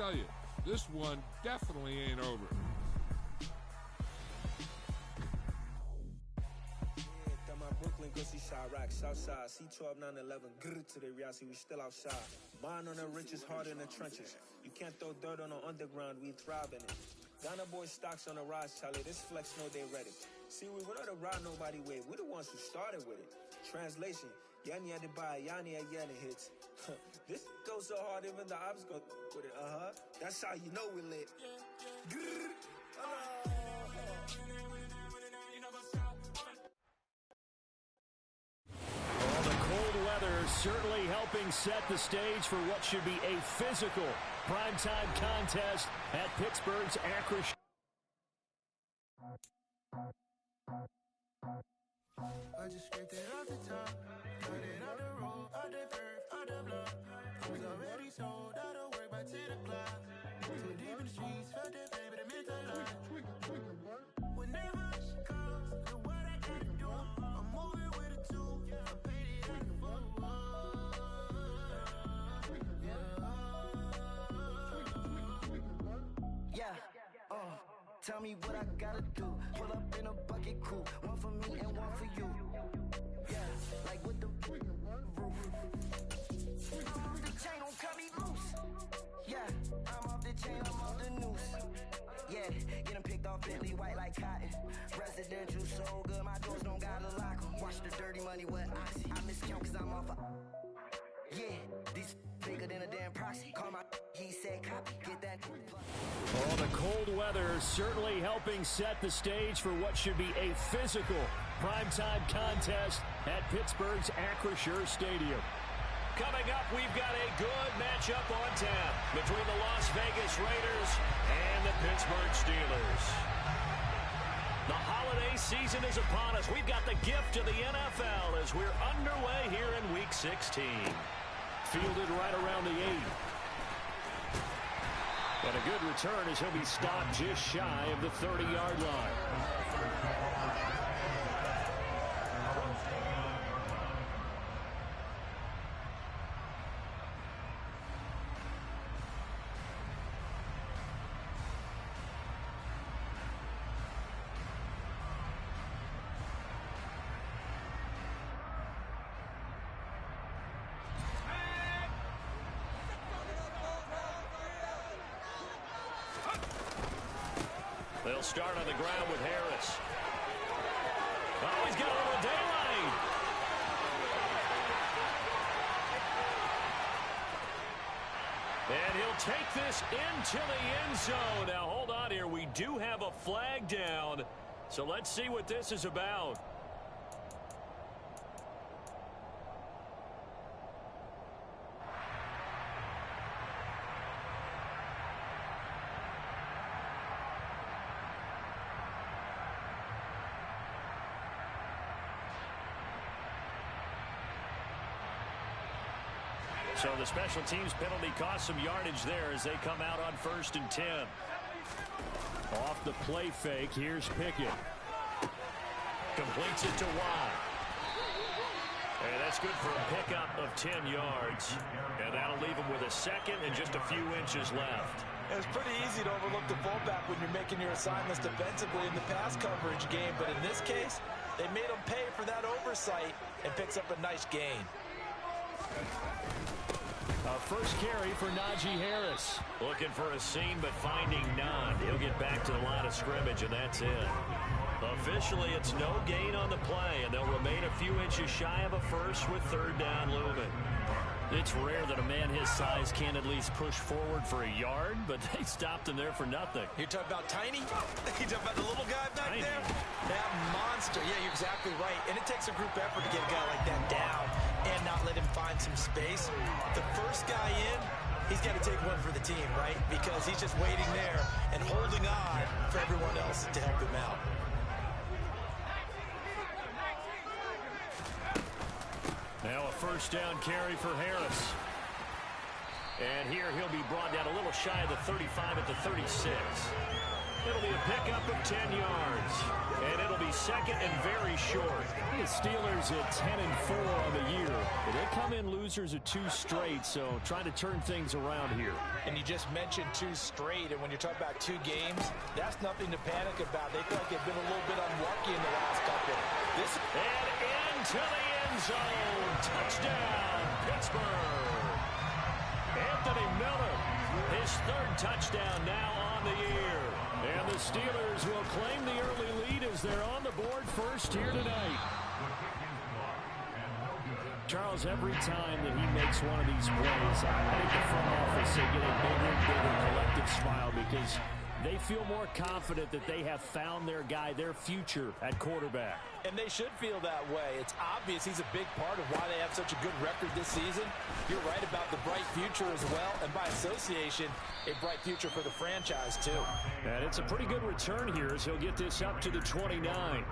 tell you, this one definitely ain't over. Brooklyn, go see Chirac, Southside, C12, 911, grrr to the reality, we still outside. Mine on the richest, heart in the trenches. You can't throw dirt on the underground, we thrive in it. Ghana boy stocks on the rise, Charlie, this flex know they ready. See, we without a ride nobody way, we the ones who started with it. Translation, Yanni had to buy, Yanni had Yanni hits. This goes so hard, even the ops go with it, That's how you know we lit. Grrr. Certainly helping set the stage for what should be a physical primetime contest at Pittsburgh's Akron. I just scraped it off the top, cut it out the road, out the dirt, out the block. It was already sold, out of work by 10 o'clock. Too deep in the streets, felt that pain, but it meant a lot. Whenever she calls, look what I gotta do. I'm moving with a two, I paid it out the road. Tell me what I gotta do. Pull up in a bucket crew, one for me and one for you. Yeah, like with the roof. I'm off the chain, don't cut me loose. Yeah, I'm off the chain, I'm off the noose. Yeah, getting picked off Bentley white like cotton. Residential so good, my doors don't gotta lock 'em. Watch the dirty money with oxy. I miscount cause I'm off a... Yeah, these bigger than a damn proxy. Call my he said copy, get that. Oh, the cold weather certainly helping set the stage for what should be a physical primetime contest at Pittsburgh's Akron Stadium. Coming up, we've got a good matchup on tap between the Las Vegas Raiders and the Pittsburgh Steelers. The holiday season is upon us. We've got the gift of the NFL as we're underway here in Week 16. Fielded right around the 8. And a good return as he'll be stopped just shy of the 30-yard line. They'll start on the ground with Harris. Oh, he's got a little daylight. And he'll take this into the end zone. Now, hold on here. We do have a flag down. So let's see what this is about. So the special teams penalty cost some yardage there as they come out on 1st and 10. Off the play fake, here's Pickett. Completes it to Watt. And that's good for a pickup of 10 yards. And that'll leave him with a second and just a few inches left. It's pretty easy to overlook the fullback when you're making your assignments defensively in the pass coverage game. But in this case, they made him pay for that oversight and picks up a nice gain. A first carry for Najee Harris. Looking for a seam, but finding none. He'll get back to the line of scrimmage, and that's it. Officially, it's no gain on the play, and they'll remain a few inches shy of a first with 3rd down looming. It's rare that a man his size can at least push forward for a yard, but they stopped him there for nothing. You're talking about tiny? You're talking about the little guy back Tiny. there? That monster. Yeah, you're exactly right. And it takes a group effort to get a guy like that down and not let him find some space. The first guy in, he's got to take one for the team, right? Because he's just waiting there and holding on for everyone else to help him out. Now a first down carry for Harris. And here he'll be brought down a little shy of the 35 at the 36. It'll be a pickup of 10 yards. And it'll be second and very short. The Steelers at 10-4 on the year. They come in losers of 2 straight, so trying to turn things around here. And you just mentioned 2 straight, and when you're talking about 2 games, that's nothing to panic about. They feel like they've been a little bit unlucky in the last couple. And into the end zone. Touchdown, Pittsburgh. Anthony Miller, his 3rd touchdown now on the year. And the Steelers will claim the early lead as they're on the board first here tonight. Charles, every time that he makes one of these plays, I think the front office, they get a bigger and bigger collective smile because they feel more confident that they have found their guy, their future at quarterback. And they should feel that way. It's obvious he's a big part of why they have such a good record this season. You're right about the bright future as well, and by association, a bright future for the franchise too. And it's a pretty good return here as he'll get this up to the 29.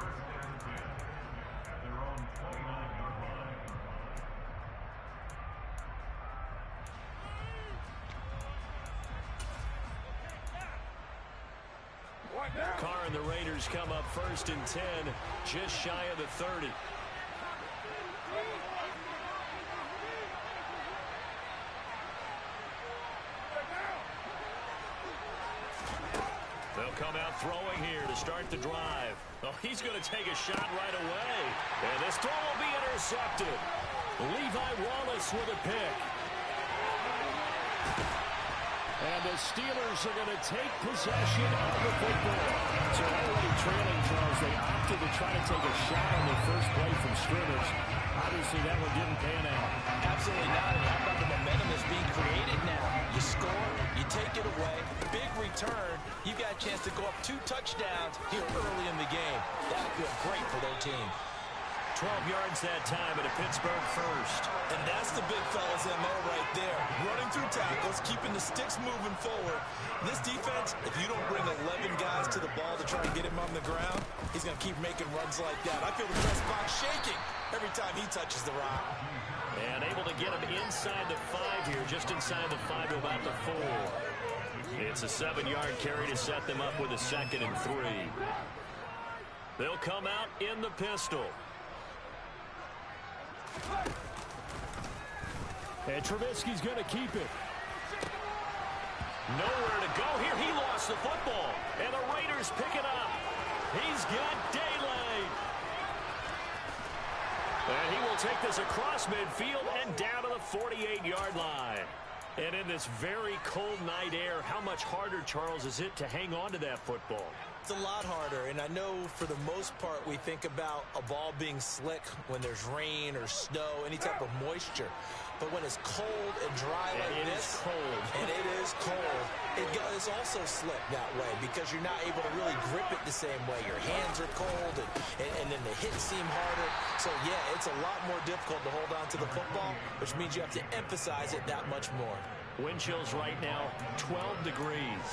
Carr and the Raiders come up first and 10, just shy of the 30. They'll come out throwing here to start the drive. Oh, he's going to take a shot right away. And this throw will be intercepted. Levi Wallace with a pick. And the Steelers are going to take possession of the football. So already trailing, Charles, they opted to try to take a shot on their first play from scrimmage. Obviously, that one didn't pan out. Absolutely not. And how about the momentum that's being created now? You score, you take it away, big return. You got a chance to go up 2 touchdowns here early in the game. That would feel great for their team. 12 yards that time at a Pittsburgh first. And that's the big fella's MO right there. Running through tackles, keeping the sticks moving forward. This defense, if you don't bring 11 guys to the ball to try and get him on the ground, he's going to keep making runs like that. I feel the press box shaking every time he touches the rock. And able to get him inside the 5 here, just inside the 5 to about the 4. It's a 7-yard carry to set them up with a 2nd and 3. They'll come out in the pistol. And Trubisky's going to keep it. Nowhere to go here. He lost the football. And the Raiders pick it up. He's got daylight. And he will take this across midfield and down to the 48-yard line. And in this very cold night air, how much harder, Charles, is it to hang on to that football? It's a lot harder, and I know for the most part we think about a ball being slick when there's rain or snow, any type of moisture. But when it's cold and dry like this, and it is cold, it's also slick that way because you're not able to really grip it the same way. Your hands are cold, and then the hits seem harder. So, yeah, it's a lot more difficult to hold on to the football, which means you have to emphasize it that much more. Wind chills right now, 12 degrees.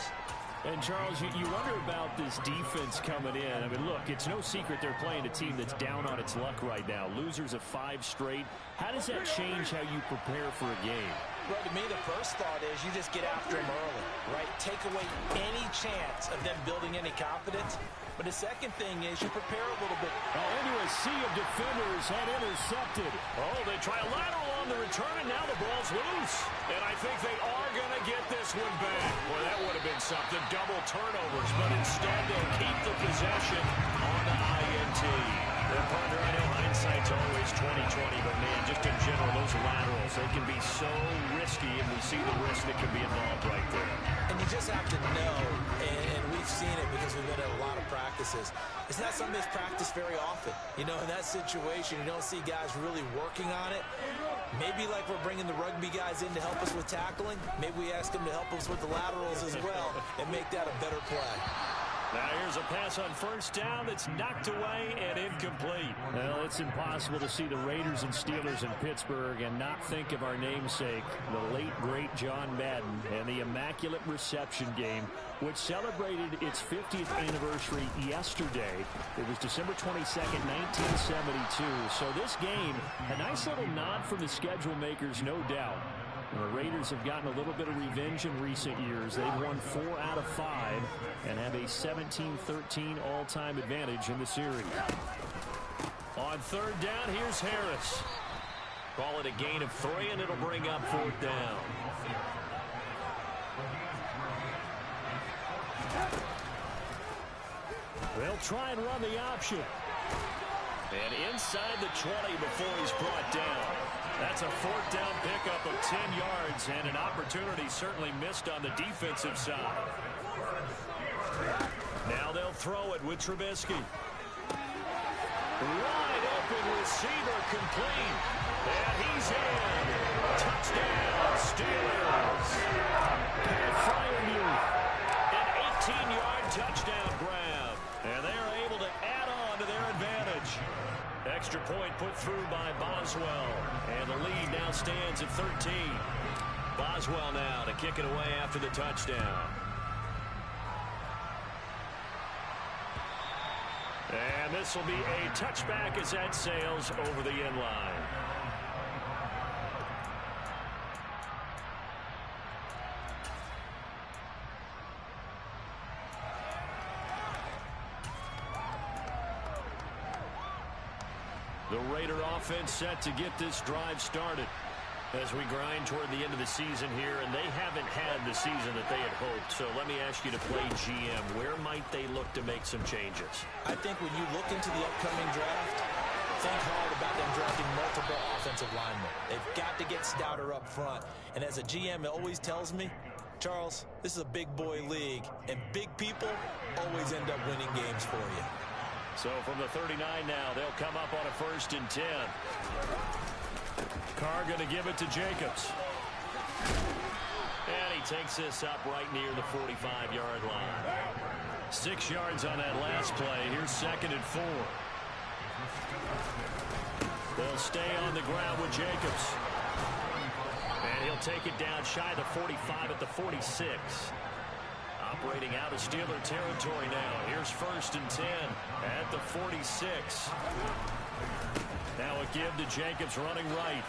And, Charles, you wonder about this defense coming in. I mean, look, it's no secret they're playing a team that's down on its luck right now. Losers of 5 straight. How does that change how you prepare for a game? Well, to me, the first thought is you just get after them early, right? Take away any chance of them building any confidence. But the second thing is you prepare a little bit. Into a sea of defenders and intercepted. Oh, they try a lateral on the return, and now the ball's loose. And I think they are going to get this one back. Well, that would have been something. Double turnovers, but instead they'll keep the possession on the INT. And partner, I know hindsight's always 20/20, but man, just in general, those laterals, they can be so risky, and we see the risk that can be involved right there. And you just have to know, and we've seen it because we've been at a lot of practices. It's not something that's practiced very often. You know, in that situation, you don't see guys really working on it. Maybe like we're bringing the rugby guys in to help us with tackling. Maybe we ask them to help us with the laterals as well and make that a better play. Now here's a pass on first down that's knocked away and incomplete. Well, it's impossible to see the Raiders and Steelers in Pittsburgh and not think of our namesake, the late, great John Madden, and the Immaculate Reception game, which celebrated its 50th anniversary yesterday. It was December 22nd, 1972. So this game, a nice little nod from the schedule makers, no doubt. And the Raiders have gotten a little bit of revenge in recent years. They've won 4 out of 5 and have a 17-13 all-time advantage in the series. On third down, here's Harris. Call it a gain of 3, and it'll bring up 4th down. They'll try and run the option. And inside the 20 before he's brought down. That's a 4th down pickup of 10 yards and an opportunity certainly missed on the defensive side. Now they'll throw it with Trubisky. Wide open receiver complete. And he's in. Touchdown, Steelers. Pat Fryermuth. An 18-yard touchdown grab. And they're able to add on to their advantage. Extra point put through by Boswell. And the lead now stands at 13. Boswell now to kick it away after the touchdown. And this will be a touchback as that sails over the end line. The Raider offense set to get this drive started as we grind toward the end of the season here, and they haven't had the season that they had hoped. So let me ask you to play GM. Where might they look to make some changes? I think when you look into the upcoming draft, think hard about them drafting multiple offensive linemen. They've got to get stouter up front. And as a GM, it always tells me, Charles, this is a big boy league, and big people always end up winning games for you. So from the 39 now, they'll come up on a 1st and 10. Carr going to give it to Jacobs. And he takes this up right near the 45-yard line. 6 yards on that last play. Here's 2nd and 4. They'll stay on the ground with Jacobs. And he'll take it down shy of the 45 at the 46. Operating out of Steeler territory now. Here's 1st and 10 at the 46. Now a give to Jacobs running right.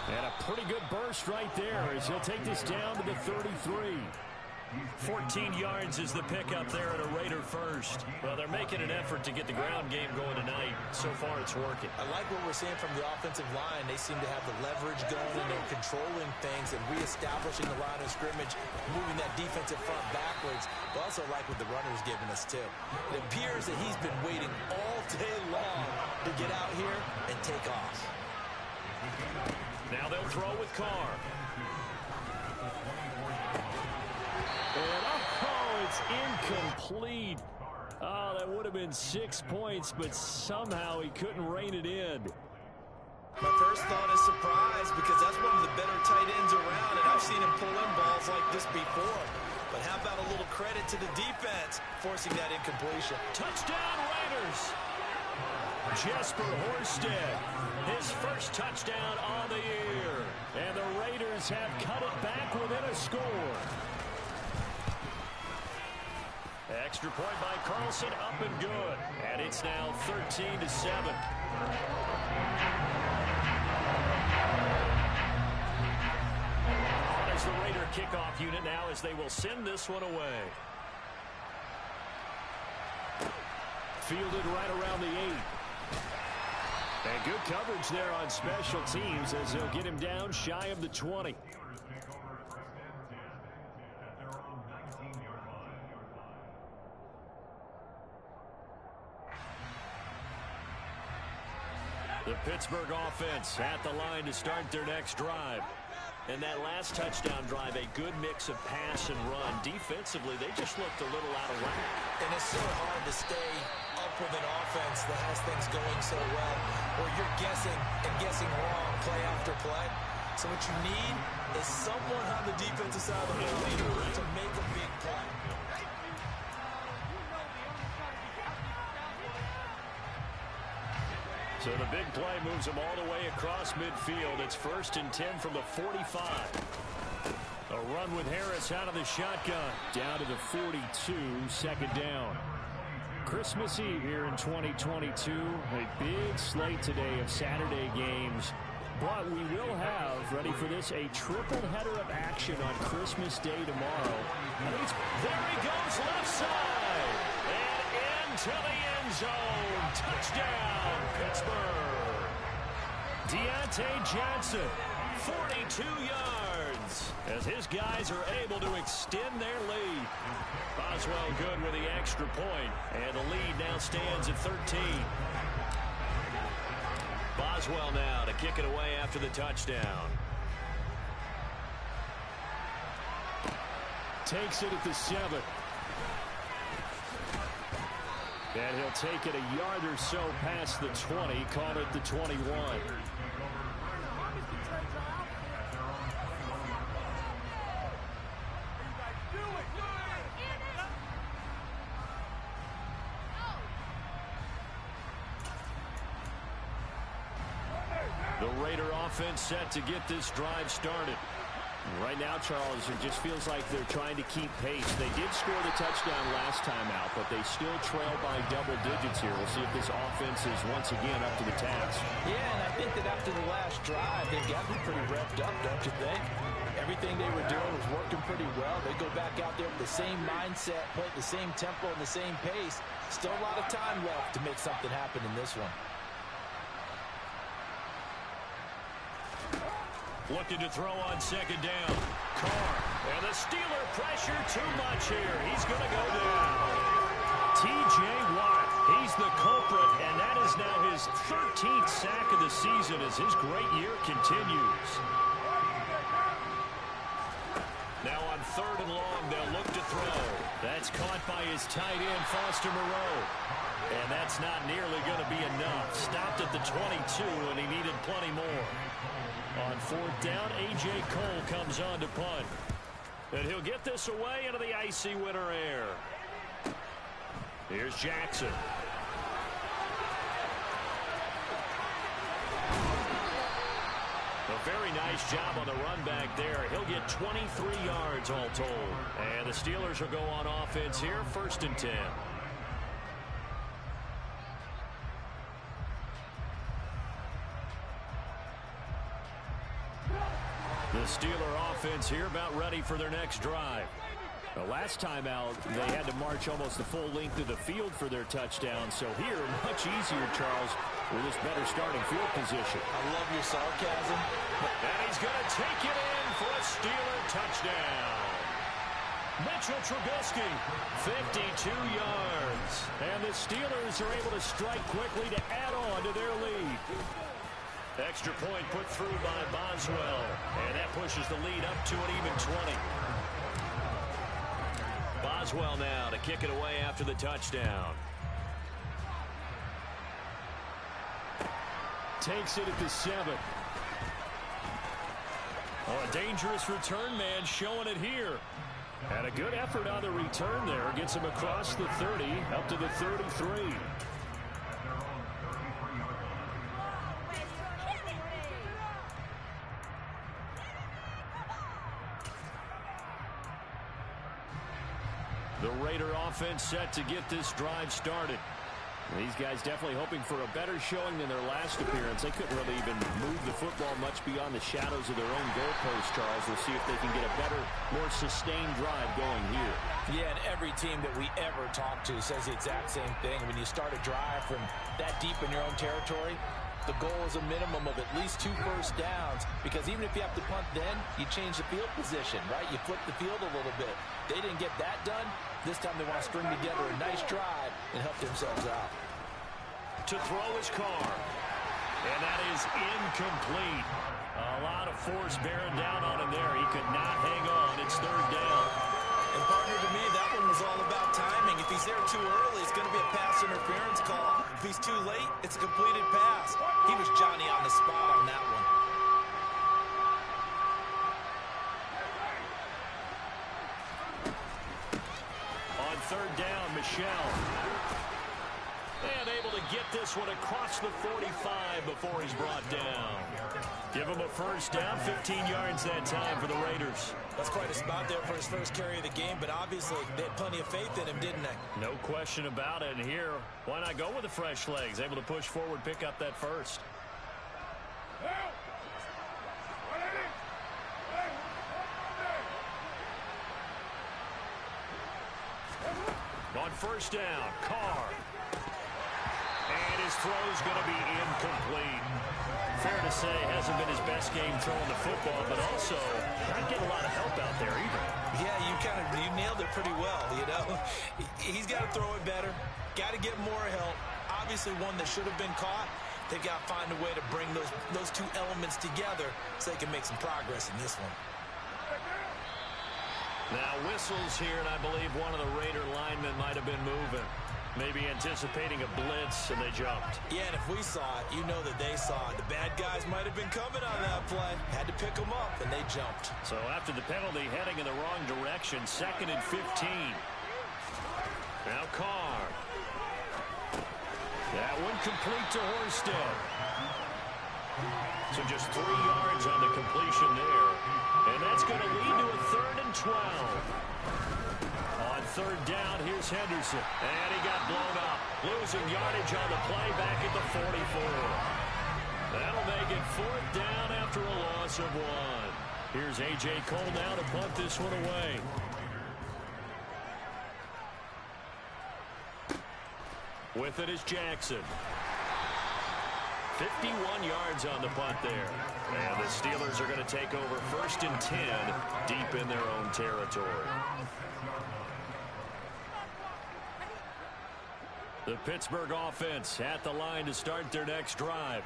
And a pretty good burst right there as he'll take this down to the 33. 14 yards is the pickup there at a Raider 1st. Well, they're making an effort to get the ground game going tonight. So far, it's working. I like what we're seeing from the offensive line. They seem to have the leverage going, and they're controlling things and reestablishing the line of scrimmage, moving that defensive front backwards. But also like what the runner's giving us, too. It appears that he's been waiting all day long to get out here and take off. Now they'll throw with Carr. And it's incomplete. Oh, that would have been 6 points, but somehow he couldn't rein it in. My first thought is surprise, because that's one of the better tight ends around, and I've seen him pull in balls like this before. But how about a little credit to the defense forcing that incompletion? Touchdown Raiders! Jesper Horsted, his first touchdown on the year. And the Raiders have cut it back within a score. Extra point by Carlson, up and good. And it's now 13-7. As the Raider kickoff unit now as they will send this one away. Fielded right around the 8. And good coverage there on special teams as they'll get him down shy of the 20. The Pittsburgh offense at the line to start their next drive. And that last touchdown drive, a good mix of pass and run. Defensively, they just looked a little out of whack. And it's so hard to stay up with an offense that has things going so well, where you're guessing and guessing wrong play after play. So what you need is someone on the defensive side of the ball to make a big play. So the big play moves them all the way across midfield. It's 1st and 10 from the 45. A run with Harris out of the shotgun. Down to the 42, 2nd down. Christmas Eve here in 2022. A big slate today of Saturday games. But we will have, ready for this, a triple header of action on Christmas Day tomorrow. There he goes, left side. And into the end zone. Touchdown, Pittsburgh. Deontay Johnson, 42 yards, as his guys are able to extend their lead. Boswell good with the extra point, and the lead now stands at 13. Boswell now to kick it away after the touchdown. Takes it at the 7. And he'll take it a yard or so past the 20, caught at the 21. The Raider offense set to get this drive started. Right now, Charles, it just feels like they're trying to keep pace. They did score the touchdown last time out, but they still trail by double digits here. We'll see if this offense is once again up to the task. Yeah, and I think that after the last drive, they've got to be pretty revved up, don't you think? Everything they were doing was working pretty well. They go back out there with the same mindset, play at the same tempo and the same pace. Still a lot of time left to make something happen in this one. Looking to throw on second down. Carr. And the Steeler pressure too much here. He's going to go down. T.J. Watt. He's the culprit, and that is now his 13th sack of the season as his great year continues. Now on 3rd and long, they'll look to throw. That's caught by his tight end, Foster Moreau. And that's not nearly going to be enough. Stopped at the 22, and he needed plenty more. On 4th down, A.J. Cole comes on to punt. And he'll get this away into the icy winter air. Here's Jackson. A very nice job on the run back there. He'll get 23 yards all told. And the Steelers will go on offense here, 1st and 10. The Steeler offense here about ready for their next drive. The last time out, they had to march almost the full length of the field for their touchdown. So here, much easier, Charles, with this better starting field position. I love your sarcasm. And he's going to take it in for a Steeler touchdown. Mitchell Trubisky, 52 yards. And the Steelers are able to strike quickly to add on to their lead. Extra point put through by Boswell. And that pushes the lead up to an even 20. Boswell now to kick it away after the touchdown. Takes it at the 7. Oh, a dangerous return man showing it here. And a good effort on the return there. Gets him across the 30 up to the 33. The Raider offense set to get this drive started. These guys definitely hoping for a better showing than their last appearance. They couldn't really even move the football much beyond the shadows of their own goalpost, Charles. We'll see if they can get a better, more sustained drive going here. Yeah, and every team that we ever talk to says the exact same thing. When you start a drive from that deep in your own territory, the goal is a minimum of at least 2 first downs, because even if you have to punt then, you change the field position, right? You flip the field a little bit. They didn't get that done. This time they want to string together a nice drive and help themselves out. To throw his Carr. And that is incomplete. A lot of force bearing down on him there. He could not hang on. It's 3rd down. And partner, to me, that one was all about timing. If he's there too early, it's going to be a pass interference call. If he's too late, it's a completed pass. He was Johnny on the spot on that one. On 3rd down, Michelle. And able to get this one across the 45 before he's brought down. Give him a 1st down, 15 yards that time for the Raiders. That's quite a spot there for his first carry of the game, but obviously they had plenty of faith in him, didn't they? No question about it. And here, why not go with the fresh legs? Able to push forward, pick up that first. On first down, Carr. And his throw's going to be incomplete. Fair to say, hasn't been his best game throwing the football, but also not getting a lot of help out there either. Yeah, you nailed it pretty well, you know. He's got to throw it better, got to get more help. Obviously one that should have been caught. They've got to find a way to bring those two elements together so they can make some progress in this one. Now whistles here, and I believe one of the Raider linemen might have been moving. Maybe anticipating a blitz, and they jumped. Yeah, and if we saw it, you know that they saw it. The bad guys might have been coming on that play. Had to pick them up, and they jumped. So after the penalty, heading in the wrong direction, 2nd and 15. Now Carr. That one complete to Horsted. So just 3 yards on the completion there. And that's going to lead to a 3rd and 12. On 3rd down, here's Henderson. And he got blown up. Losing yardage on the play back at the 44. That'll make it 4th down after a loss of 1. Here's A.J. Cole now to punt this one away. With it is Jackson. 51 yards on the punt there. And the Steelers are going to take over 1st and 10 deep in their own territory. The Pittsburgh offense at the line to start their next drive.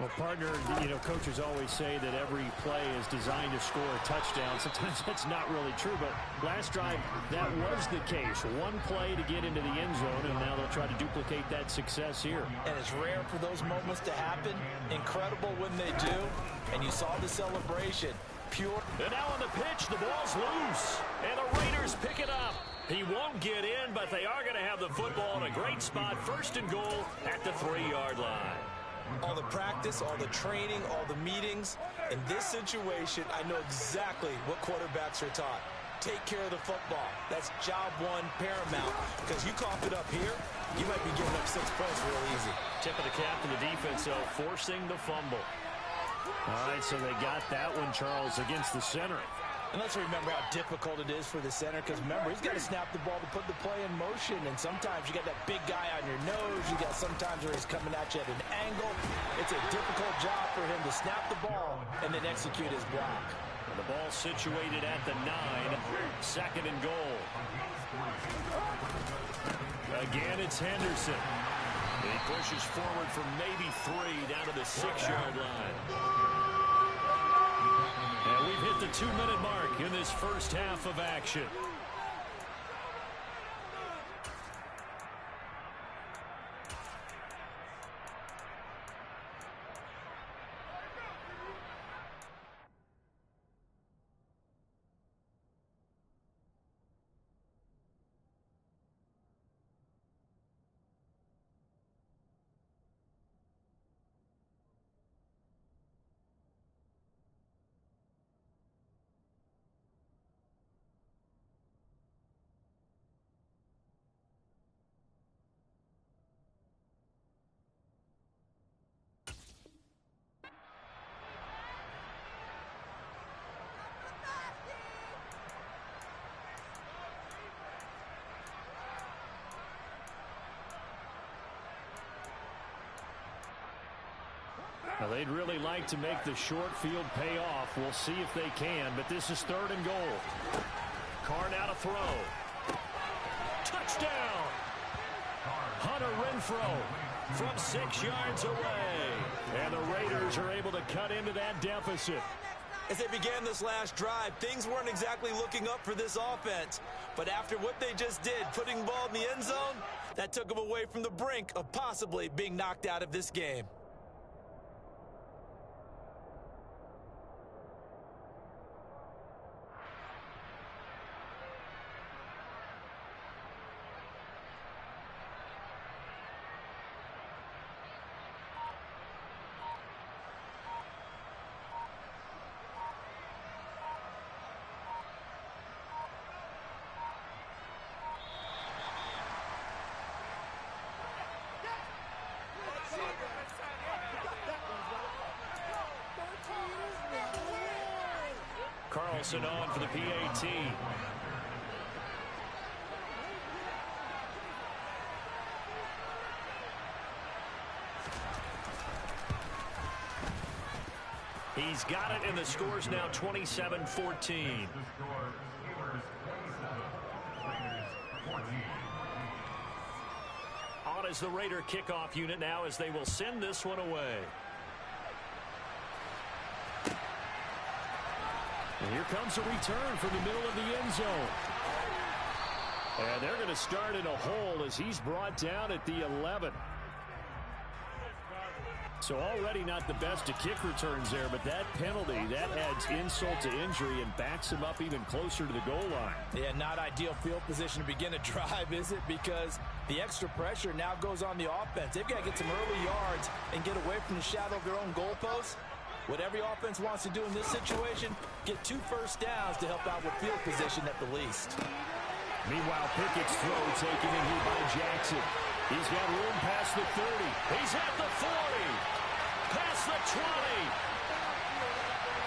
Well, partner, you know, coaches always say that every play is designed to score a touchdown. Sometimes that's not really true, but last drive, that was the case. One play to get into the end zone, and now they'll try to duplicate that success here. And it's rare for those moments to happen. Incredible when they do. And you saw the celebration. Pure. And now on the pitch, the ball's loose. And the Raiders pick it up. He won't get in, but they are going to have the football in a great spot. 1st and goal at the 3-yard line. All the practice, all the training, all the meetings. In this situation, I know exactly what quarterbacks are taught. Take care of the football. That's job one, paramount. Because you cough it up here, you might be giving up 6 points real easy. Tip of the cap to the defense, though, forcing the fumble. All right, so they got that one, Charles, against the center. And let's remember how difficult it is for the center, because remember, he's got to snap the ball to put the play in motion, and sometimes you got that big guy on your nose. You got sometimes where he's coming at you at an angle. It's a difficult job for him to snap the ball and then execute his block. And the ball situated at the 9, 2nd and goal. Again, it's Henderson. He pushes forward for maybe 3 down to the 6-yard line. And we've hit the 2-minute mark in this first half of action. Now, they'd really like to make the short field pay off. We'll see if they can, but this is 3rd and goal. Carr now to throw. Touchdown! Hunter Renfrow from 6 yards away. And the Raiders are able to cut into that deficit. As they began this last drive, things weren't exactly looking up for this offense. But after what they just did, putting the ball in the end zone, that took them away from the brink of possibly being knocked out of this game. Carlson on for the PAT. He's got it, and the score's now 27-14. On is the Raider kickoff unit now as they will send this one away. And here comes a return from the middle of the end zone. And they're going to start in a hole as he's brought down at the 11. So already not the best of kick returns there, but that penalty, that adds insult to injury and backs him up even closer to the goal line. Yeah, not ideal field position to begin a drive, is it? Because the extra pressure now goes on the offense. They've got to get some early yards and get away from the shadow of their own goalposts. What every offense wants to do in this situation, get 2 first downs to help out with field position at the least. Meanwhile, Pickett's throw taken in here by Jackson. He's got room past the 30. He's at the 40. Past the 20.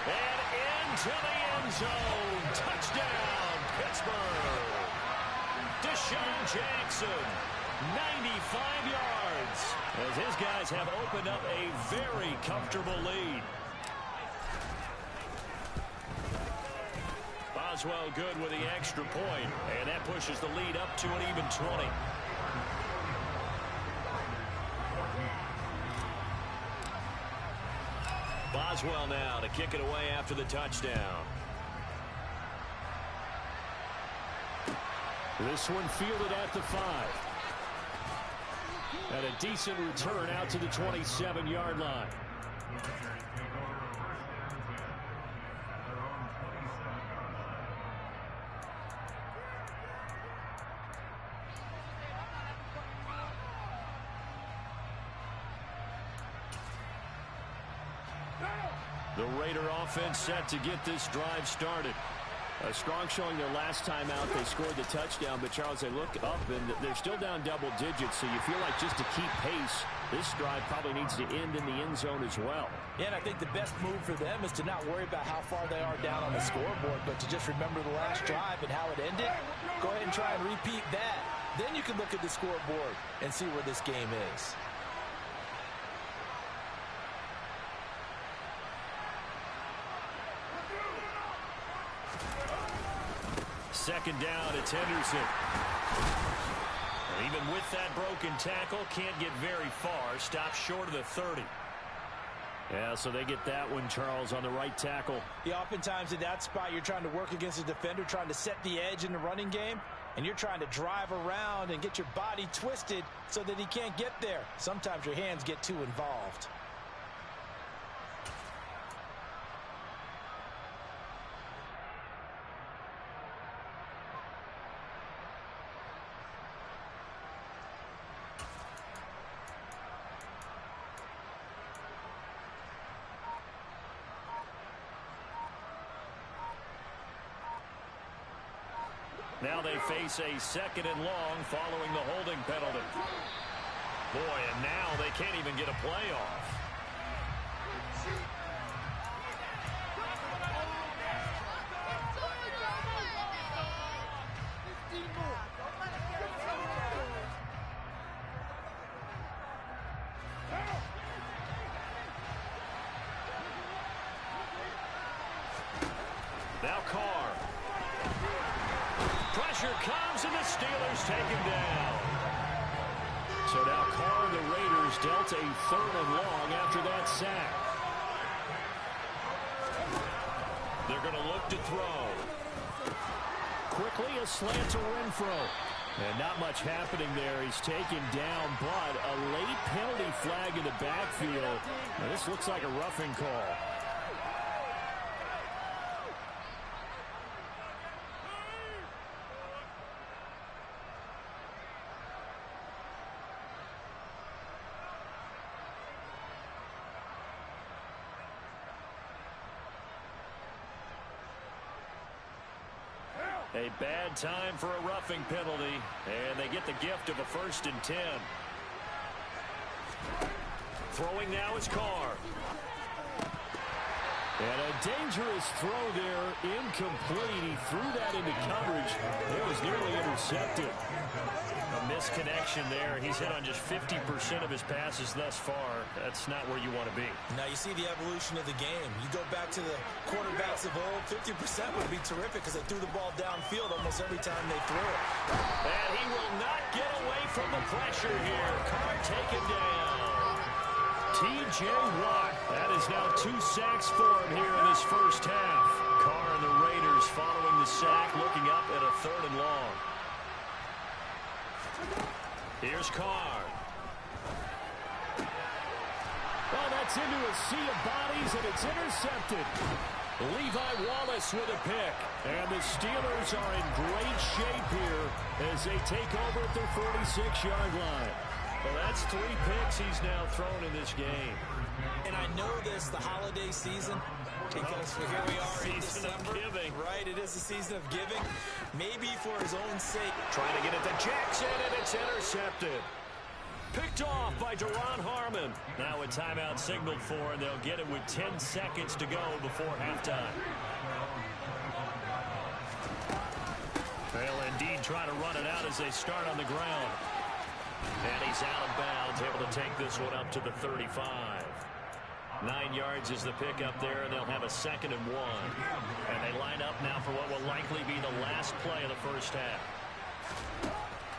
And into the end zone. Touchdown, Pittsburgh. Deshaun Jackson, 95 yards. As his guys have opened up a very comfortable lead. Boswell good with the extra point, and that pushes the lead up to an even 20. Boswell now to kick it away after the touchdown. This one fielded at the 5. And a decent return out to the 27-yard line. The Raider offense set to get this drive started. A strong showing their last time out. They scored the touchdown, but Charles, they look up and they're still down double digits, so you feel like just to keep pace, this drive probably needs to end in the end zone as well. Yeah, and I think the best move for them is to not worry about how far they are down on the scoreboard, but to just remember the last drive and how it ended. Go ahead and try and repeat that. Then you can look at the scoreboard and see where this game is. Second down, it's Henderson. And even with that broken tackle, can't get very far. Stops short of the 30. Yeah, so they get that one, Charles, on the right tackle. Yeah, oftentimes in that spot, you're trying to work against a defender, trying to set the edge in the running game, and you're trying to drive around and get your body twisted so that he can't get there. Sometimes your hands get too involved. Now they face a second and long following the holding penalty. Boy, and now they can't even get a play off. Now Carr. Pressure comes, and the Steelers take him down. So now Carr and the Raiders dealt a third and long after that sack. They're going to look to throw. Quickly a slant to Renfro. And not much happening there. He's taken down, but a late penalty flag in the backfield. Now this looks like a roughing call. A bad time for a roughing penalty, and they get the gift of a 1st and 10. Throwing now is Carr. And a dangerous throw there, incomplete. He threw that into coverage. It was nearly intercepted. A misconnection there. He's hit on just 50% of his passes thus far. That's not where you want to be. Now you see the evolution of the game. You go back to the quarterbacks of old, 50% would be terrific because they threw the ball downfield almost every time they threw it. And he will not get away from the pressure here. Carr taken down. T.J. Watt. That is now 2 sacks for him here in this first half. Carr and the Raiders following the sack, looking up at a 3rd and long. Here's Carr. Oh, that's into a sea of bodies, and it's intercepted. Levi Wallace with a pick. And the Steelers are in great shape here as they take over at their 46-yard line. Well, that's 3 picks he's now thrown in this game. And I know this, the holiday season, because here we are in December. Giving. Right, it is the season of giving. Maybe for his own sake. Trying to get it to Jackson, and it's intercepted. Picked off by Duron Harmon. Now a timeout signaled for, and they'll get it with 10 seconds to go before halftime. They'll indeed try to run it out as they start on the ground. And he's out of bounds, able to take this one up to the 35. 9 yards is the pickup there, and they'll have a 2nd and 1. And they line up now for what will likely be the last play of the first half.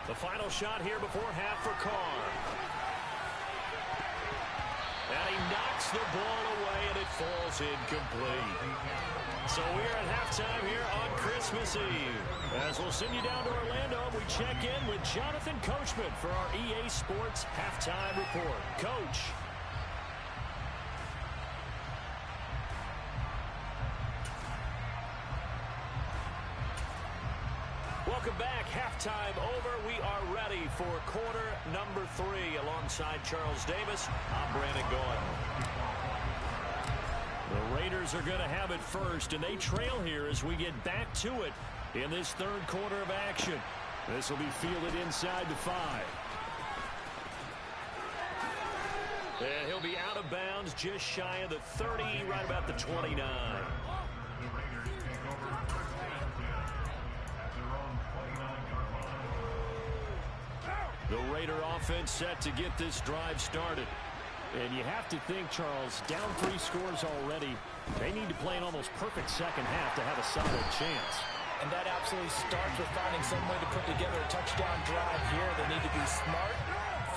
The final shot here before half for Carr. And he knocks the ball away, and it falls incomplete. So we're at halftime here on Christmas Eve. As we'll send you down to Orlando, we check in with Jonathan Coachman for our EA Sports Halftime Report. Coach. Welcome back. Halftime over. We are ready for quarter number 3. Alongside Charles Davis, I'm Brandon Gordon. The Raiders are going to have it first, and they trail here as we get back to it in this 3rd quarter of action. This will be fielded inside the 5. And he'll be out of bounds just shy of the 30, right about the 29. The Raider offense set to get this drive started. And you have to think, Charles, down 3 scores already. They need to play an almost perfect second half to have a solid chance. And that absolutely starts with finding some way to put together a touchdown drive here. They need to be smart,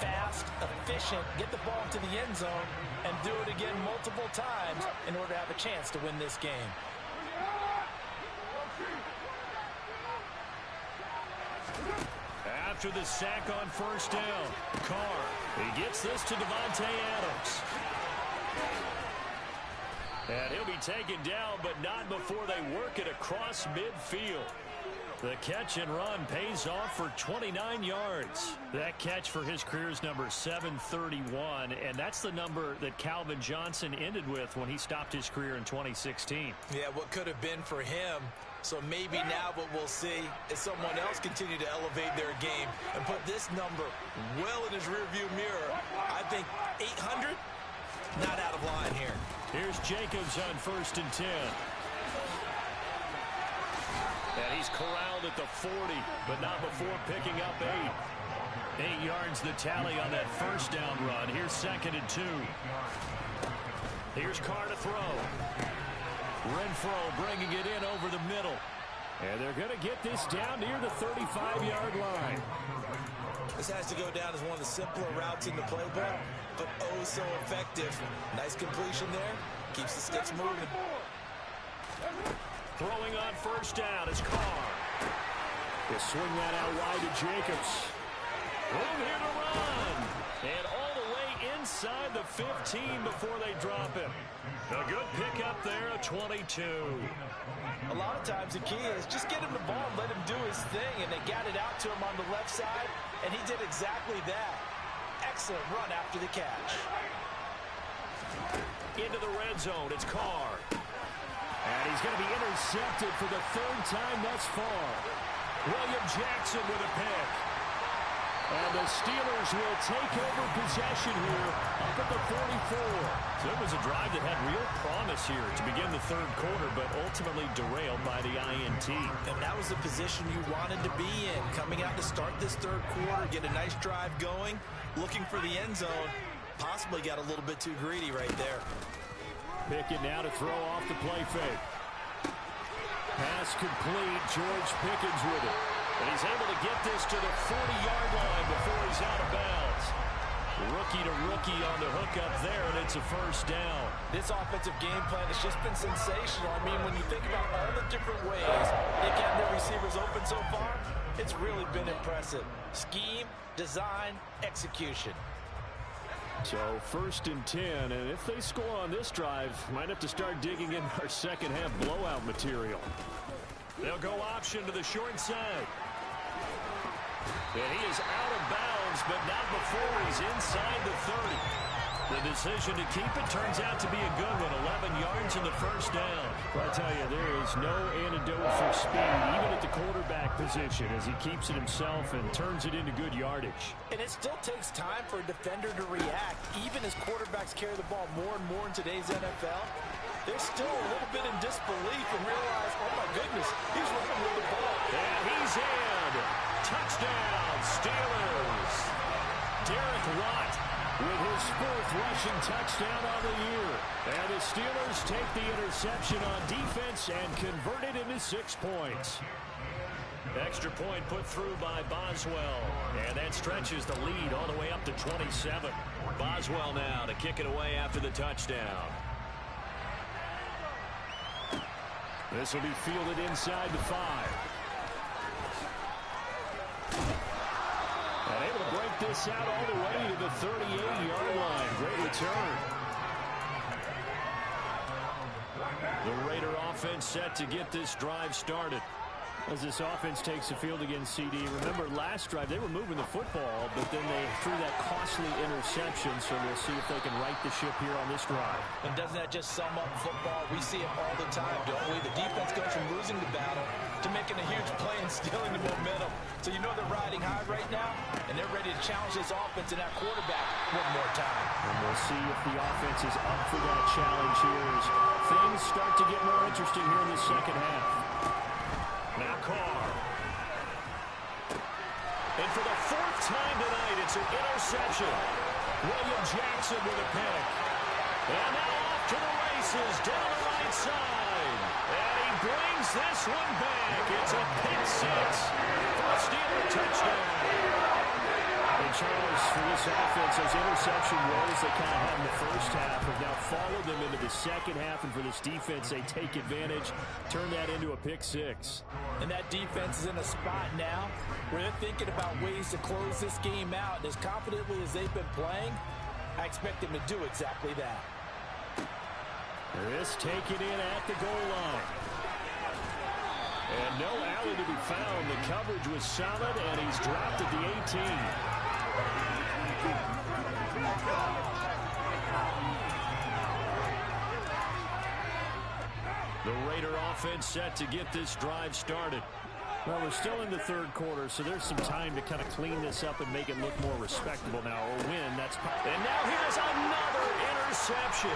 fast, efficient, get the ball to the end zone, and do it again multiple times in order to have a chance to win this game. After the sack on first down, Carr. He gets this to Devontae Adams. And he'll be taken down, but not before they work it across midfield. The catch and run pays off for 29 yards. That catch for his career is number 731, and that's the number that Calvin Johnson ended with when he stopped his career in 2016. Yeah, what could have been for him. So maybe now what we'll see is someone else continue to elevate their game and put this number well in his rearview mirror. I think 800, not out of line here. Here's Jacobs on 1st and 10. And he's corralled at the 40, but not before picking up 8. 8 yards the tally on that first down run. Here's 2nd and 2. Here's Carr to throw. Renfro bringing it in over the middle. And they're going to get this down near the 35-yard line. This has to go down as one of the simpler routes in the playbook, but oh so effective. Nice completion there. Keeps the sticks moving. Throwing on first down is Carr. They swing that out wide to Jacobs. Room here to run. And all the way inside the 15 before they drop him. A good pickup there, a 22. A lot of times the key is just get him the ball and let him do his thing, and they got it out to him on the left side, and he did exactly that. Excellent run after the catch. Into the red zone, it's Carr. And he's going to be intercepted for the 3rd time thus far. William Jackson with a pick. And the Steelers will take over possession here up at the 44. So it was a drive that had real promise here to begin the third quarter, but ultimately derailed by the INT. And that was the position you wanted to be in. Coming out to start this third quarter, get a nice drive going, looking for the end zone. Possibly got a little bit too greedy right there. Pickett now to throw off the play fake. Pass complete. George Pickens with it. And he's able to get this to the 40-yard line before he's out of bounds. Rookie to rookie on the hook up there, and it's a first down. This offensive game plan has just been sensational. I mean, when you think about all the different ways they got their receivers open so far, it's really been impressive. Scheme, design, execution. So first and 10, and if they score on this drive, might have to start digging in our second half blowout material. They'll go option to the short side. And he is out of bounds, but not before he's inside the 30. The decision to keep it turns out to be a good one. 11 yards in the first down. Well, I tell you, there is no antidote for speed, even at the quarterback position, as he keeps it himself and turns it into good yardage. And it still takes time for a defender to react. Even as quarterbacks carry the ball more and more in today's NFL, they're still a little bit in disbelief and realize, oh my goodness, he's running with the ball. And he's in. Touchdown, Steelers. Derek Watt with his fourth rushing touchdown on the year. And the Steelers take the interception on defense and convert it into 6 points. Extra point put through by Boswell. And that stretches the lead all the way up to 27. Boswell now to kick it away after the touchdown. This will be fielded inside the 5. And able to break this out all the way to the 38-yard line. Great return. The Raider offense set to get this drive started. As this offense takes the field against CD, remember last drive they were moving the football, but then they threw that costly interception, so we'll see if they can right the ship here on this drive. And doesn't that just sum up football? We see it all the time, don't we? The defense goes from losing the battle to making a huge play and stealing the momentum. So you know they're riding high right now, and they're ready to challenge this offense and that quarterback one more time. And we'll see if the offense is up for that challenge here as things start to get more interesting here in the second half. Now Carr. And for the 4th time tonight, it's an interception. William Jackson with a pick. And now off to the races down the right side. And he brings this one back. It's a pick 6 for a Steeler touchdown. And Charles, for this offense, those interception woes they kind of had in the first half have now followed them into the second half. And for this defense, they take advantage, turn that into a pick 6. And that defense is in a spot now where they're thinking about ways to close this game out. And as confidently as they've been playing, I expect them to do exactly that. This taken in at the goal line. And no alley to be found. The coverage was solid, and he's dropped at the 18. The Raider offense set to get this drive started. Well, we're still in the third quarter, so there's some time to kind of clean this up and make it look more respectable now. Or win, that's... And now here's another interception.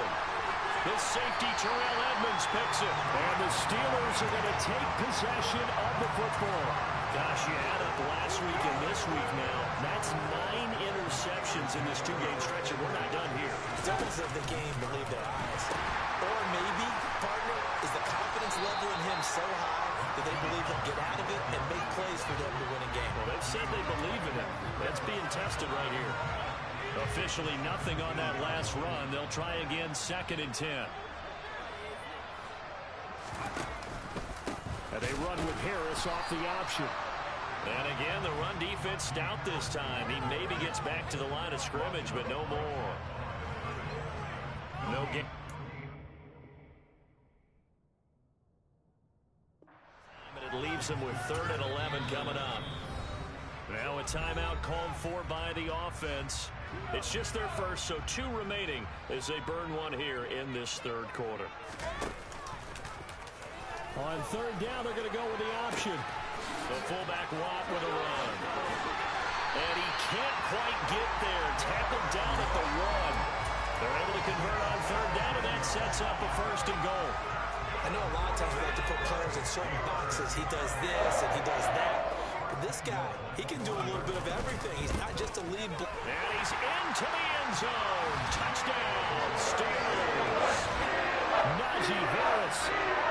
The safety, Terrell Edmonds, picks it. And the Steelers are going to take possession of the football. Gosh, you add up last week and this week now. That's 9 interceptions in this 2-game stretch, and we're not done here. Devils of the game believe their eyes. Or maybe, partner, is the confidence level in him so high that they believe he'll get out of it and make plays for them to win a game. Well, they've said they believe in him. That's being tested right here. Officially nothing on that last run. They'll try again, 2nd and 10. And they run with Harris off the option. And again, the run defense stout this time. He maybe gets back to the line of scrimmage, but no more. No game. It leaves him with 3rd and 11 coming up. Now a timeout called for by the offense. It's just their first, so 2 remaining as they burn one here in this third quarter. On 3rd down, they're going to go with the option. The fullback Watt with a run. And he can't quite get there. Tackled down at the 1. They're able to convert on third down, and that sets up a 1st and goal. I know a lot of times we like to put players in certain boxes. He does this and he does that. But this guy, he can do a little bit of everything. He's not just a lead. And he's into the end zone. Touchdown, Steelers. Najee Harris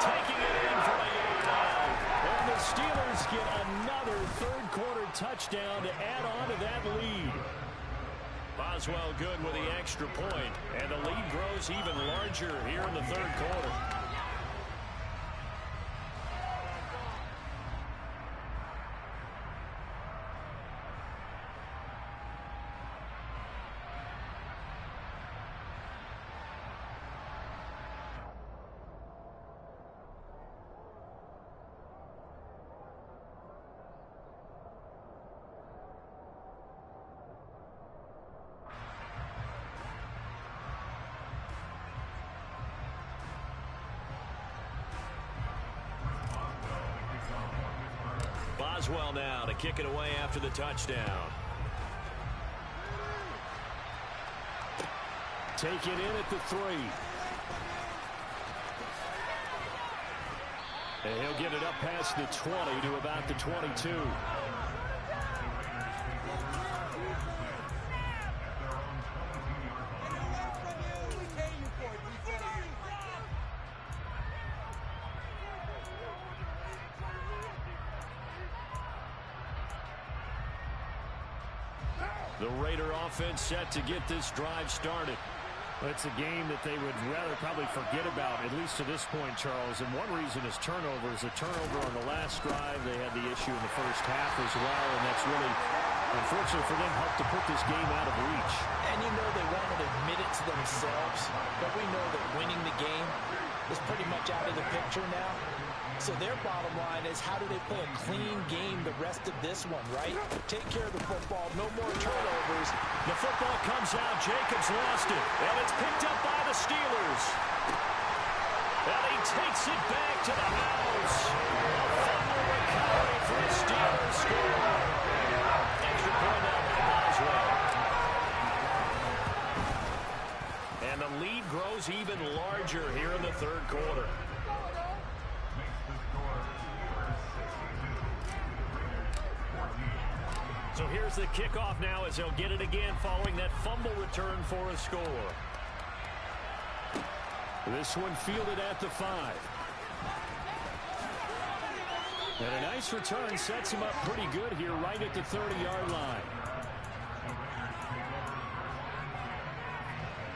taking it in from a yard line. And the Steelers get another third-quarter touchdown to add on to that lead. Boswell good with the extra point, and the lead grows even larger here in the third quarter. Boswell now to kick it away after the touchdown. Take it in at the 3. And he'll get it up past the 20 to about the 22. The Raider offense set to get this drive started. It's a game that they would rather probably forget about, at least to this point, Charles. And one reason is turnovers. A turnover on the last drive. They had the issue in the first half as well, and that's really, unfortunately for them, helped to put this game out of reach. And you know they won't admit it to themselves, but we know that winning the game is pretty much out of the picture now. So their bottom line is, how do they play a clean game the rest of this one, right? Take care of the football, no more turnovers. The football comes out. Jacobs lost it, and it's picked up by the Steelers. And he takes it back to the house. A fumble recovery for a Steelers score. Extra point out by Boswell. And the lead grows even larger here in the third quarter. So here's the kickoff now as they'll get it again following that fumble return for a score. This one fielded at the 5. And a nice return sets him up pretty good here right at the 30-yard line.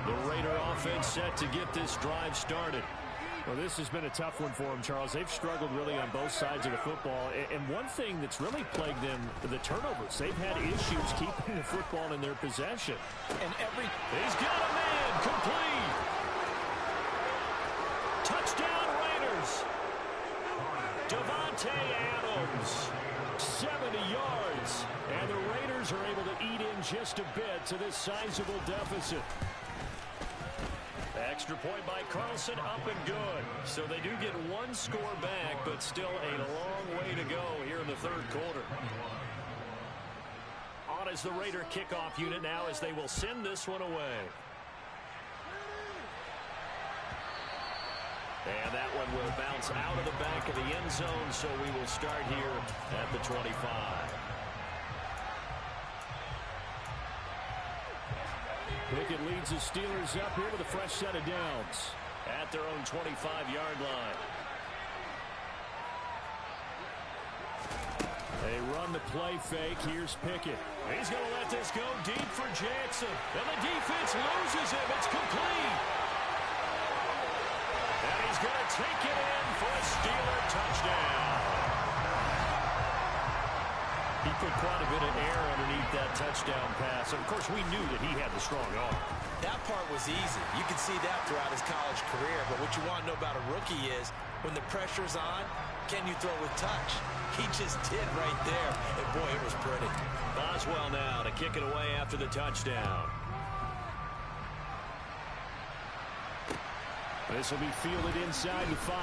The Raider offense set to get this drive started. Well, this has been a tough one for them, Charles. They've struggled really on both sides of the football. And one thing that's really plagued them, the turnovers. They've had issues keeping the football in their possession. And he's got a man complete. Touchdown Raiders. Devontae Adams, 70 yards. And the Raiders are able to eat in just a bit to this sizable deficit. Extra point by Carlson, up and good. So they do get one score back, but still a long way to go here in the third quarter. On is the Raider kickoff unit now as they will send this one away. And that one will bounce out of the back of the end zone, so we will start here at the 25. Pickett leads the Steelers up here with a fresh set of downs at their own 25-yard line. They run the play fake. Here's Pickett. He's going to let this go deep for Jackson. And the defense loses him. It's complete. And he's going to take it in for a Steeler touchdown. He put quite a bit of air underneath that touchdown pass. Of course, we knew that he had the strong arm. That part was easy. You can see that throughout his college career. But what you want to know about a rookie is, when the pressure's on, can you throw with touch? He just did right there. And, boy, it was pretty. Boswell now to kick it away after the touchdown. This will be fielded inside the 5.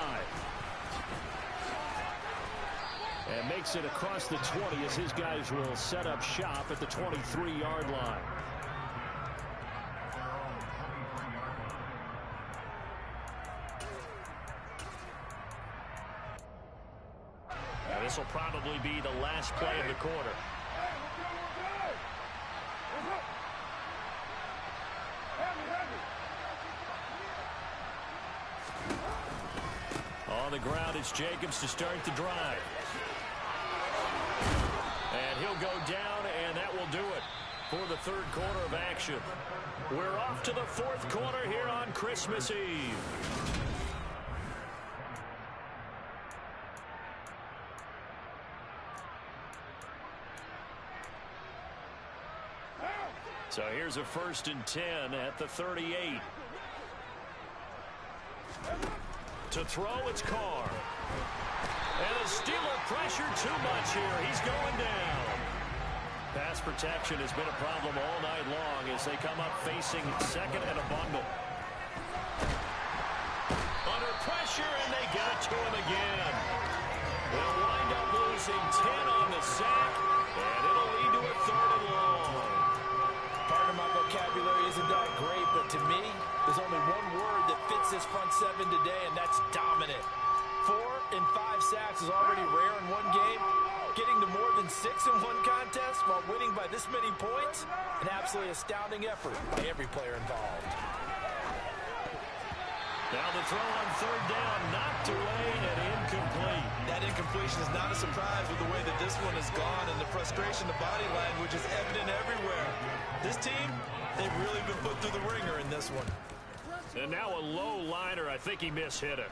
and makes it across the 20 as his guys will set up shop at the 23-yard line. Now this will probably be the last play of the quarter. On the ground, it's Jacobs to start the drive. And he'll go down, and that will do it for the third quarter of action. We're off to the fourth quarter here on Christmas Eve. So here's a 1st and 10 at the 38. To throw, it's Carr. And the Steeler pressure too much here. He's going down. Pass protection has been a problem all night long as they come up facing second and a bundle. Under pressure, and they got to him again. They'll wind up losing 10 on the sack, and it'll lead to a 3rd and long. Part of my vocabulary isn't that great, but to me, there's only one word that fits this front seven today, and that's dominant. 4 and 5 sacks is already rare in one game. Getting to more than 6 in one contest while winning by this many points, an absolutely astounding effort by every player involved. Now the throw on 3rd down, knocked away and incomplete. That incompletion is not a surprise with the way that this one has gone, and the frustration, the body language is evident everywhere. This team, they've really been put through the ringer in this one. And now a low liner. I think he mishit it.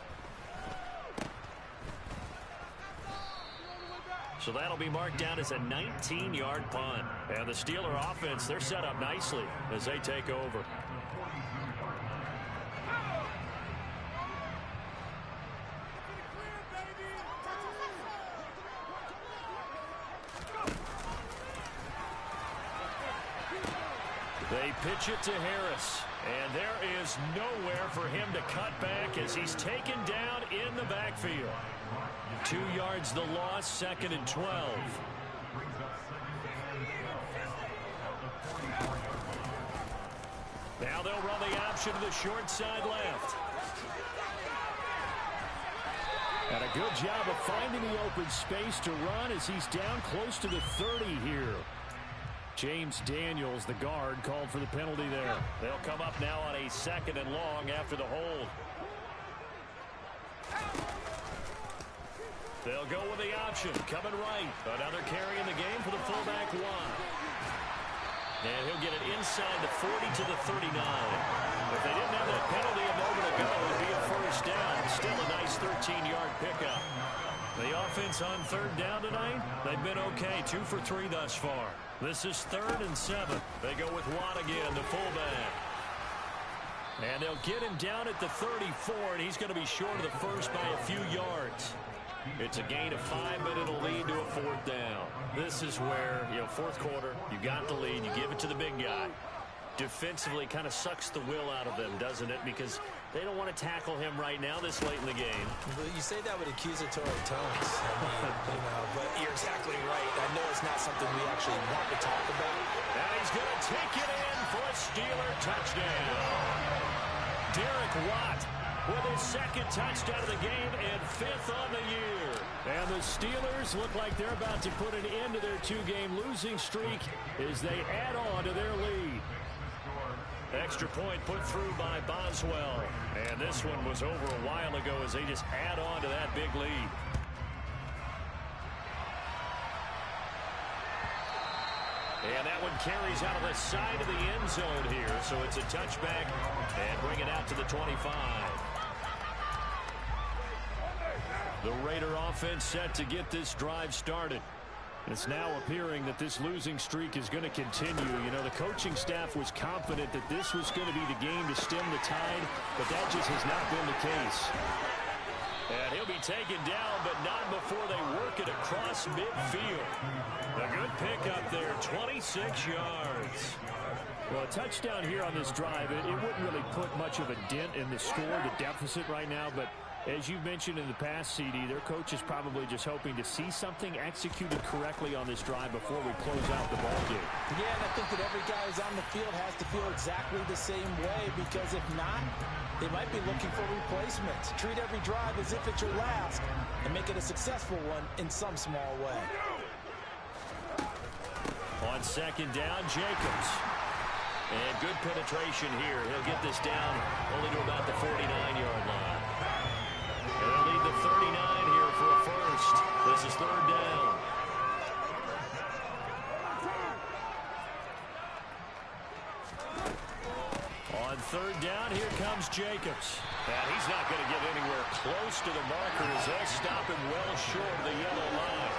So that'll be marked down as a 19-yard punt. And the Steeler offense, they're set up nicely as they take over. They pitch it to Harris. And there is nowhere for him to cut back as he's taken down in the backfield. 2 yards the loss, 2nd and 12. Now they'll run the option to the short side left. And a good job of finding the open space to run as he's down close to the 30 here. James Daniels, the guard, called for the penalty there. They'll come up now on a 2nd and long after the hold. They'll go with the option, coming right. Another carry in the game for the fullback Watt. And he'll get it inside the 40 to the 39. If they didn't have that penalty a moment ago, it would be a 1st down. Still a nice 13-yard pickup. The offense on 3rd down tonight, they've been okay. 2 for 3 thus far. This is 3rd and 7. They go with Watt again, the fullback. And they'll get him down at the 34, and he's going to be short of the first by a few yards. It's a gain of 5, but it'll lead to a 4th down. This is where, fourth quarter, you got the lead, you give it to the big guy. Defensively kind of sucks the will out of them, doesn't it? Because they don't want to tackle him right now this late in the game. Well, you say that with accusatory tones. But you're exactly right. I know it's not something we actually want to talk about. And he's going to take it in for a Steeler touchdown. Derek Watt with his 2nd touchdown of the game and 5th on the year. And the Steelers look like they're about to put an end to their 2-game losing streak as they add on to their lead. Extra point put through by Boswell. And this one was over a while ago as they just add on to that big lead. And that one carries out of the side of the end zone here. So it's a touchback and bring it out to the 25. The Raider offense set to get this drive started. It's now appearing that this losing streak is going to continue. The coaching staff was confident that this was going to be the game to stem the tide, but that just has not been the case. And he'll be taken down, but not before they work it across midfield. A good pickup there, 26 yards. Well, a touchdown here on this drive, it wouldn't really put much of a dent in the score, the deficit right now, but As you've mentioned in the past, CD, their coach is probably just hoping to see something executed correctly on this drive before we close out the ball game. Yeah, and I think that every guy who's on the field has to feel exactly the same way, because if not, they might be looking for replacements. Treat every drive as if it's your last and make it a successful one in some small way. On second down, Jacobs. And good penetration here. He'll get this down only to about the 49-yard line. They'll need the 39 here for a first. This is third down. On third down, here comes Jacobs. And he's not going to get anywhere close to the markers. They'll stop him well short of the yellow line.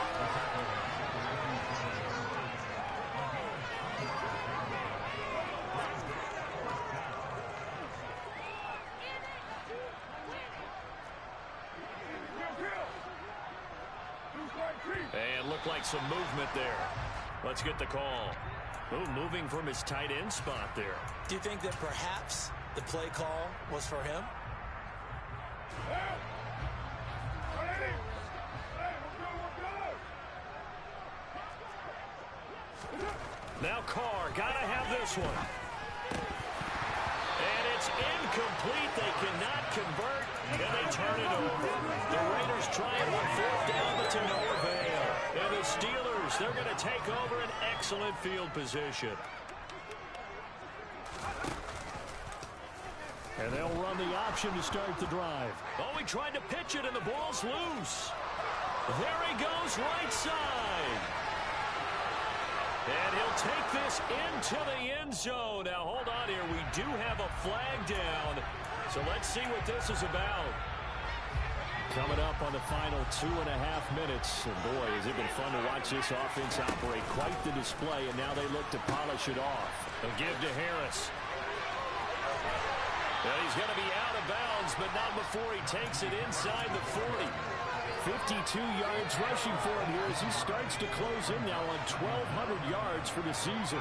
And looked like some movement there. Let's get the call. Oh, moving from his tight end spot there. Do you think that perhaps the play call was for him? Now Carr, gotta have this one. And it's incomplete. They cannot convert, and they turn it over. The Raiders trying on fourth down, but to no avail. And the Steelers, they're going to take over an excellent field position. And they'll run the option to start the drive. Oh, he tried to pitch it, and the ball's loose. There he goes, right side. And he'll take this into the end zone. Now, hold on here. We do have a flag down. So let's see what this is about. Coming up on the final 2.5 minutes. And boy, has it been fun to watch this offense operate. Quite the display, and now they look to polish it off. They'll give to Harris. Well, he's going to be out of bounds, but not before he takes it inside the 40. 52 yards rushing for him here as he starts to close in now on 1,200 yards for the season.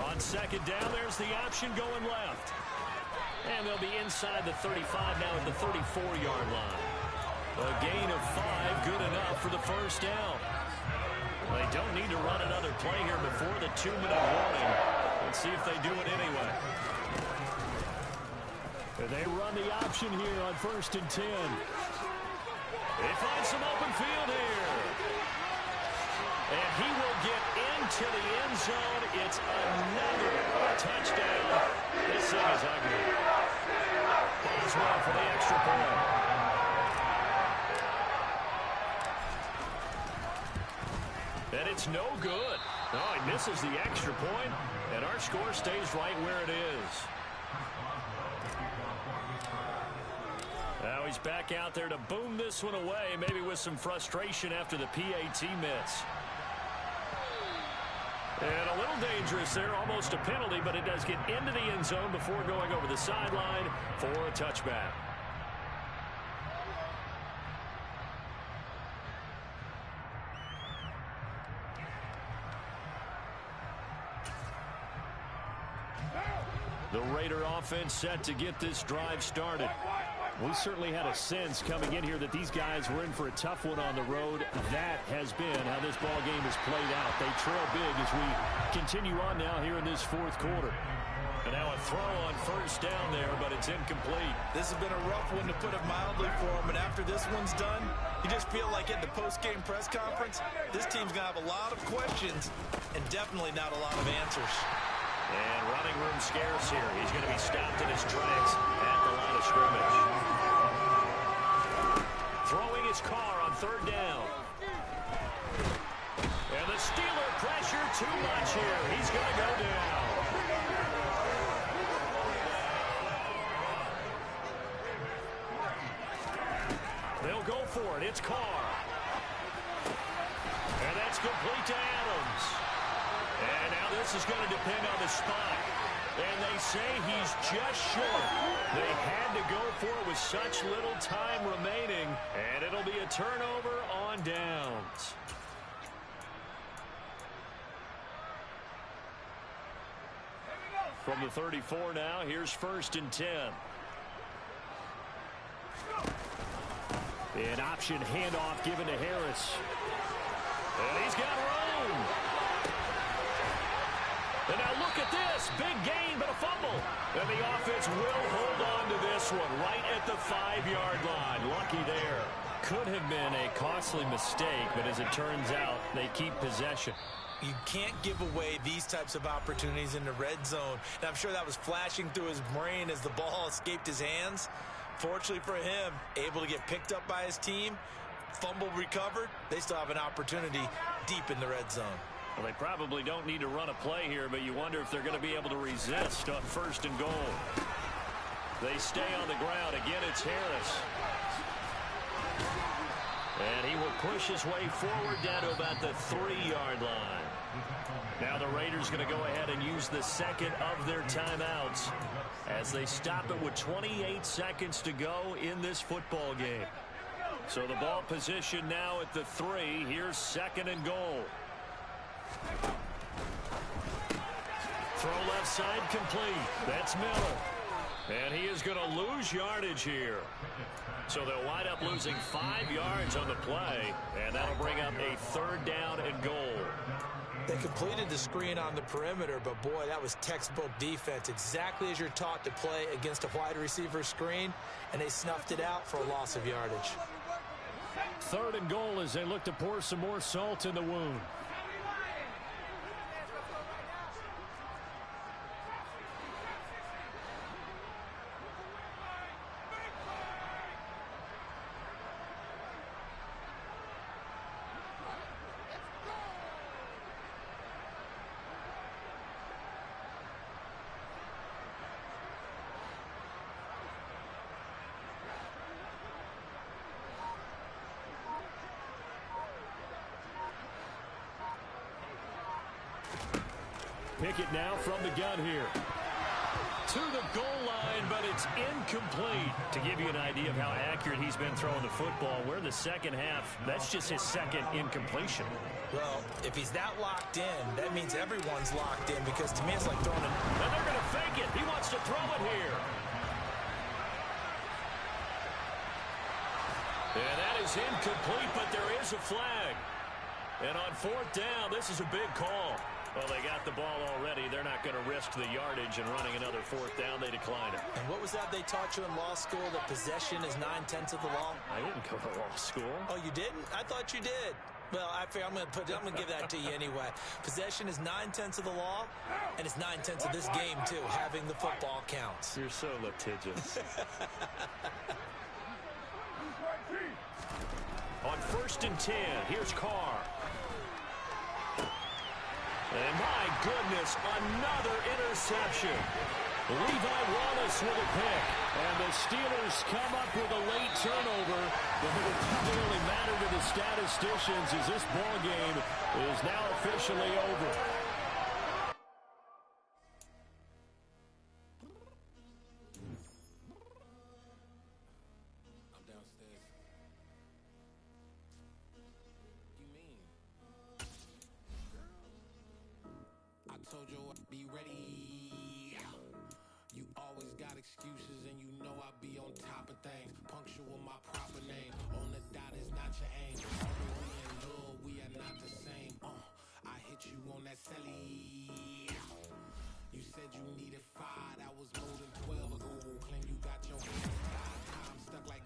On second down, there's the option going left. And they'll be inside the 35 now at the 34-yard line. A gain of 5, good enough for the first down. They don't need to run another play here before the 2-minute warning. Let's see if they do it anyway. They run the option here on 1st and 10. They find some open field here. And he will get into the end zone. It's another touchdown. This thing is ugly. As well for the extra point. And it's no good. Oh, he misses the extra point, and our score stays right where it is. Now he's back out there to boom this one away, maybe with some frustration after the PAT miss. And a little dangerous there, almost a penalty, but it does get into the end zone before going over the sideline for a touchback. The Raider offense set to get this drive started. We certainly had a sense coming in here that these guys were in for a tough one on the road. That has been how this ball game has played out. They trail big as we continue on now here in this fourth quarter. And now a throw on first down there, but it's incomplete. This has been a rough one, to put it mildly, for him. And after this one's done, you just feel like at the post-game press conference, this team's going to have a lot of questions and definitely not a lot of answers. And running room scarce here. He's going to be stopped in his tracks at the line of scrimmage. Throwing his car on third down. And the Steeler pressure too much here. He's going to go down. They'll go for it. It's Carr. And that's complete to Adams. And now this is going to depend on the spot. And they say he's just short. They had to go for it with such little time remaining. And it'll be a turnover on downs. From the 34 now, here's 1st and 10. An option handoff given to Harris. And he's got room. And now look at this. Big gain, but a fumble. And the offense will hold on to this one right at the 5-yard line. Lucky there. Could have been a costly mistake, but as it turns out, they keep possession. You can't give away these types of opportunities in the red zone. And I'm sure that was flashing through his brain as the ball escaped his hands. Fortunately for him, able to get picked up by his team, fumble recovered. They still have an opportunity deep in the red zone. Well, they probably don't need to run a play here, but you wonder if they're going to be able to resist on 1st and goal. They stay on the ground. Again, it's Harris. And he will push his way forward down to about the 3-yard line. Now the Raiders going to go ahead and use the second of their timeouts as they stop it with 28 seconds to go in this football game. So the ball position now at the 3. Here's 2nd and goal. Throw left side complete. That's Miller. And he is going to lose yardage here. So they'll wind up losing 5 yards on the play, and that'll bring up a 3rd down and goal. They completed the screen on the perimeter, but boy, that was textbook defense. Exactly as you're taught to play against a wide receiver screen, and they snuffed it out for a loss of yardage. 3rd and goal as they look to pour some more salt in the wound. Pickett now from the gun here. To the goal line, but it's incomplete. To give you an idea of how accurate he's been throwing the football, we're in the second half. That's just his 2nd incompletion. Well, if he's that locked in, that means everyone's locked in, because to me it's like throwing And they're going to fake it. He wants to throw it here. And that is incomplete, but there is a flag. And on 4th down, this is a big call. Well, they got the ball already. They're not going to risk the yardage and running another 4th down. They decline it. And what was that they taught you in law school, that possession is 9/10 of the law? I didn't go to law school. Oh, you didn't? I thought you did. Well, I figure I'm going to give that to you anyway. Possession is 9/10 of the law, and it's 9/10 of this game, too. Having the football counts. You're so litigious. On 1st and 10, here's Carr. And my goodness, another interception. Levi Wallace with a pick. And the Steelers come up with a late turnover. But it will probably only matter to the statisticians as this ball game is now officially over. I'm downstairs. You mean? I told you I'd be ready. You always got excuses and you know I be on top of things. Punctual my proper name. On the dot is not your aim. Although we in love, we are not the same. I hit you on that celly. You said you needed 5, that was more than 12 ago. Claim you got your hands tied, time stuck like